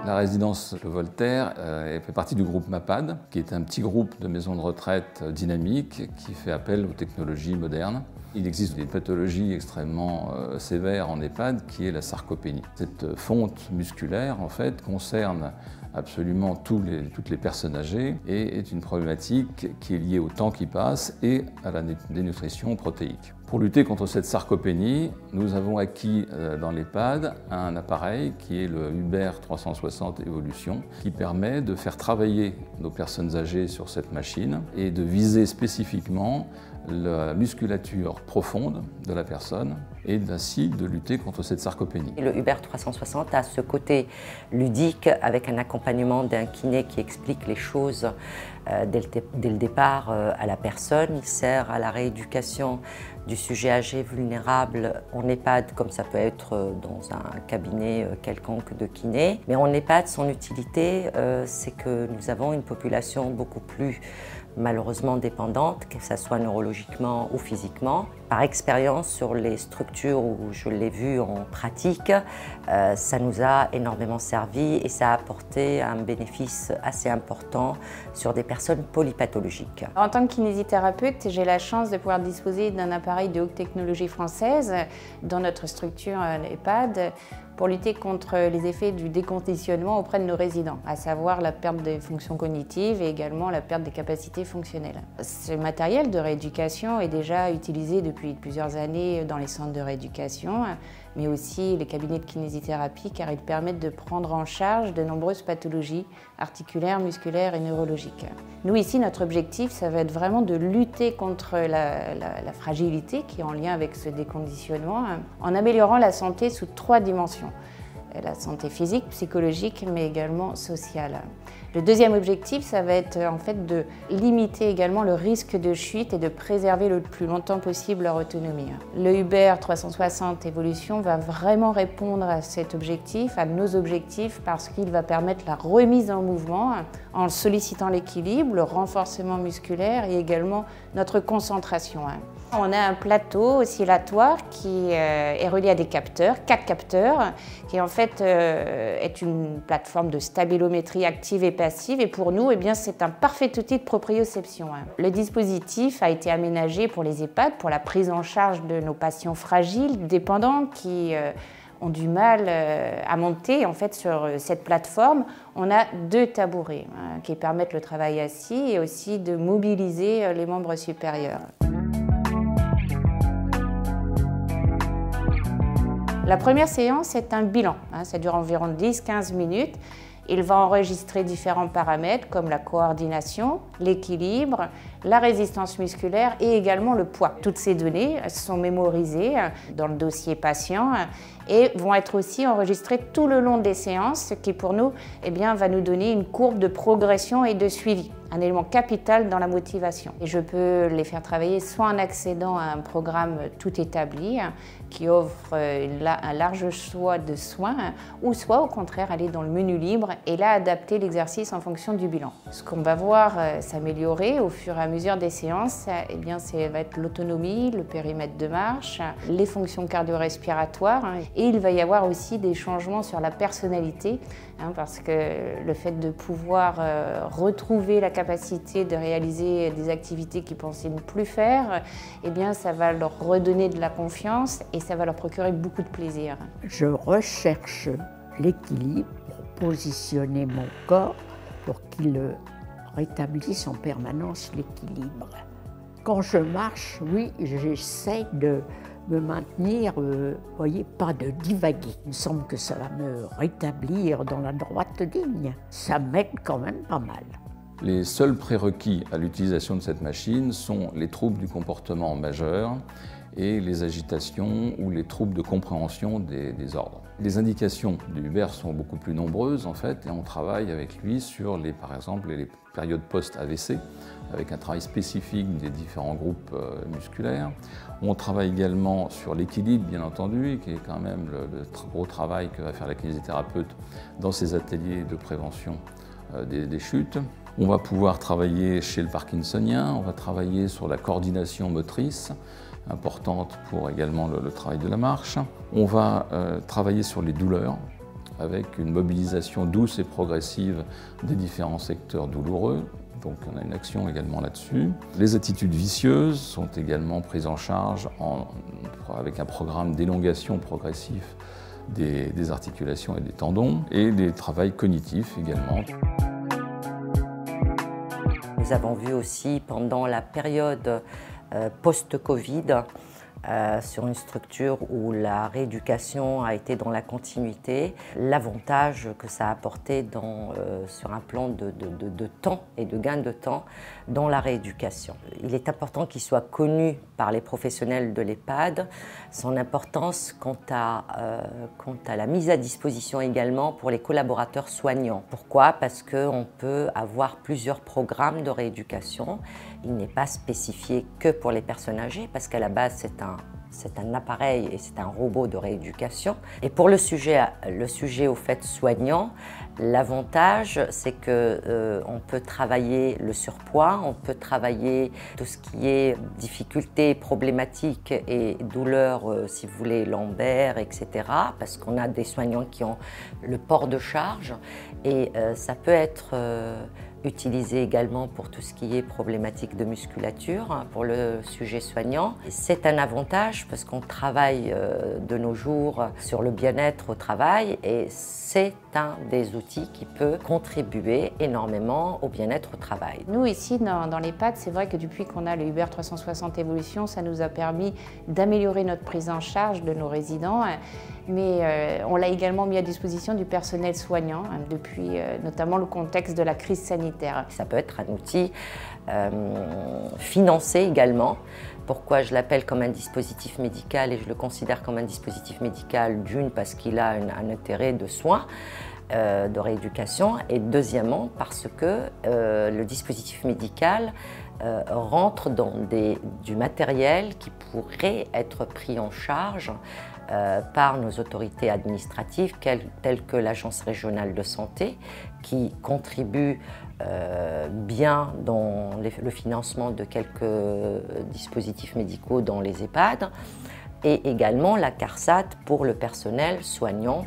La résidence Le Voltaire fait partie du groupe MAPAD, qui est un petit groupe de maisons de retraite dynamiques qui fait appel aux technologies modernes. Il existe une pathologie extrêmement sévère en EHPAD qui est la sarcopénie. Cette fonte musculaire en fait concerne absolument toutes les personnes âgées et est une problématique qui est liée au temps qui passe et à la dénutrition protéique. Pour lutter contre cette sarcopénie, nous avons acquis dans l'EHPAD un appareil qui est le Uber 360 Evolution qui permet de faire travailler nos personnes âgées sur cette machine et de viser spécifiquement la musculature profonde de la personne et ainsi de lutter contre cette sarcopénie. Le Uber 360 a ce côté ludique avec un accompagnement d'un kiné qui explique les choses dès le départ à la personne. Il sert à la rééducation du sujet âgé vulnérable en EHPAD, comme ça peut être dans un cabinet quelconque de kiné. Mais en EHPAD, son utilité, c'est que nous avons une population beaucoup plus malheureusement dépendante, que ce soit neurologiquement ou physiquement. Par expérience sur les structures où je l'ai vu en pratique, ça nous a énormément servi et ça a apporté un bénéfice assez important sur des personnes polypathologiques. En tant que kinésithérapeute, j'ai la chance de pouvoir disposer d'un appareil de haute technologie française dans notre structure EHPAD pour lutter contre les effets du déconditionnement auprès de nos résidents, à savoir la perte des fonctions cognitives et également la perte des capacités fonctionnelles. Ce matériel de rééducation est déjà utilisé depuis plusieurs années dans les centres de rééducation, mais aussi les cabinets de kinésithérapie car ils permettent de prendre en charge de nombreuses pathologies articulaires, musculaires et neurologiques. Nous ici, notre objectif, ça va être vraiment de lutter contre la fragilité qui est en lien avec ce déconditionnement en améliorant la santé sous 3 dimensions. La santé physique, psychologique, mais également sociale. Le deuxième objectif, ça va être en fait de limiter également le risque de chute et de préserver le plus longtemps possible leur autonomie. Le Uber 360 Evolution va vraiment répondre à cet objectif, à nos objectifs, parce qu'il va permettre la remise en mouvement en sollicitant l'équilibre, le renforcement musculaire et également notre concentration. On a un plateau oscillatoire qui est relié à des capteurs, 4 capteurs, qui en fait est une plateforme de stabilométrie active et passive. Et pour nous, c'est un parfait outil de proprioception. Le dispositif a été aménagé pour les EHPAD, pour la prise en charge de nos patients fragiles, dépendants, qui ont du mal à monter en fait sur cette plateforme. On a 2 tabourets qui permettent le travail assis et aussi de mobiliser les membres supérieurs. La première séance est un bilan, ça dure environ 10-15 minutes. Il va enregistrer différents paramètres comme la coordination, l'équilibre, la résistance musculaire et également le poids. Toutes ces données sont mémorisées dans le dossier patient et vont être aussi enregistrées tout le long des séances, ce qui pour nous va nous donner une courbe de progression et de suivi, un élément capital dans la motivation. Et je peux les faire travailler soit en accédant à un programme tout établi qui offre un large choix de soins, ou soit au contraire aller dans le menu libre et là adapter l'exercice en fonction du bilan. Ce qu'on va voir s'améliorer au fur et à mesure des séances, ça va être l'autonomie, le périmètre de marche, les fonctions cardio-respiratoires et il va y avoir aussi des changements sur la personnalité parce que le fait de pouvoir retrouver la capacité de réaliser des activités qu'ils pensaient ne plus faire, ça va leur redonner de la confiance et ça va leur procurer beaucoup de plaisir. Je recherche l'équilibre pour positionner mon corps pour qu'il rétablisse en permanence l'équilibre. Quand je marche, oui, j'essaie de me maintenir, voyez, pas de divaguer. Il me semble que ça va me rétablir dans la droite ligne. Ça m'aide quand même pas mal. Les seuls prérequis à l'utilisation de cette machine sont les troubles du comportement majeur et les agitations ou les troubles de compréhension des ordres. Les indications du Uber sont beaucoup plus nombreuses en fait et on travaille avec lui sur par exemple les périodes post-AVC avec un travail spécifique des différents groupes musculaires. On travaille également sur l'équilibre bien entendu qui est quand même le gros travail que va faire la kinésithérapeute dans ses ateliers de prévention des chutes. On va pouvoir travailler chez le parkinsonien, on va travailler sur la coordination motrice, importante pour également le travail de la marche. On va travailler sur les douleurs, avec une mobilisation douce et progressive des différents secteurs douloureux. Donc on a une action également là-dessus. Les attitudes vicieuses sont également prises en charge avec un programme d'élongation progressive des articulations et des tendons et des travails cognitifs également. Nous avons vu aussi pendant la période post-Covid, sur une structure où la rééducation a été dans la continuité, l'avantage que ça a apporté sur un plan de temps et de gain de temps dans la rééducation. Il est important qu'il soit connu par les professionnels de l'EHPAD, son importance quant à la mise à disposition également pour les collaborateurs soignants. Pourquoi? Parce qu'on peut avoir plusieurs programmes de rééducation. Il n'est pas spécifié que pour les personnes âgées, parce qu'à la base, c'est un appareil et c'est un robot de rééducation. Et pour le sujet au fait soignant, l'avantage, c'est qu'on peut travailler le surpoids, on peut travailler tout ce qui est difficultés, problématiques et douleurs, si vous voulez, lombaires, etc. Parce qu'on a des soignants qui ont le port de charge et ça peut être utilisé également pour tout ce qui est problématique de musculature, pour le sujet soignant. C'est un avantage parce qu'on travaille de nos jours sur le bien-être au travail et c'est un des outils qui peut contribuer énormément au bien-être au travail. Nous ici dans l'EHPAD, c'est vrai que depuis qu'on a le Hubert 360 Évolution, ça nous a permis d'améliorer notre prise en charge de nos résidents, mais on l'a également mis à disposition du personnel soignant depuis notamment le contexte de la crise sanitaire. Ça peut être un outil financé également. Pourquoi je l'appelle comme un dispositif médical et je le considère comme un dispositif médical, d'une parce qu'il a un intérêt de soins, de rééducation, et deuxièmement parce que le dispositif médical rentre dans du matériel qui pourrait être pris en charge par nos autorités administratives telles que l'Agence régionale de santé, qui contribue bien dans le financement de quelques dispositifs médicaux dans les EHPAD, et également la CARSAT pour le personnel soignant.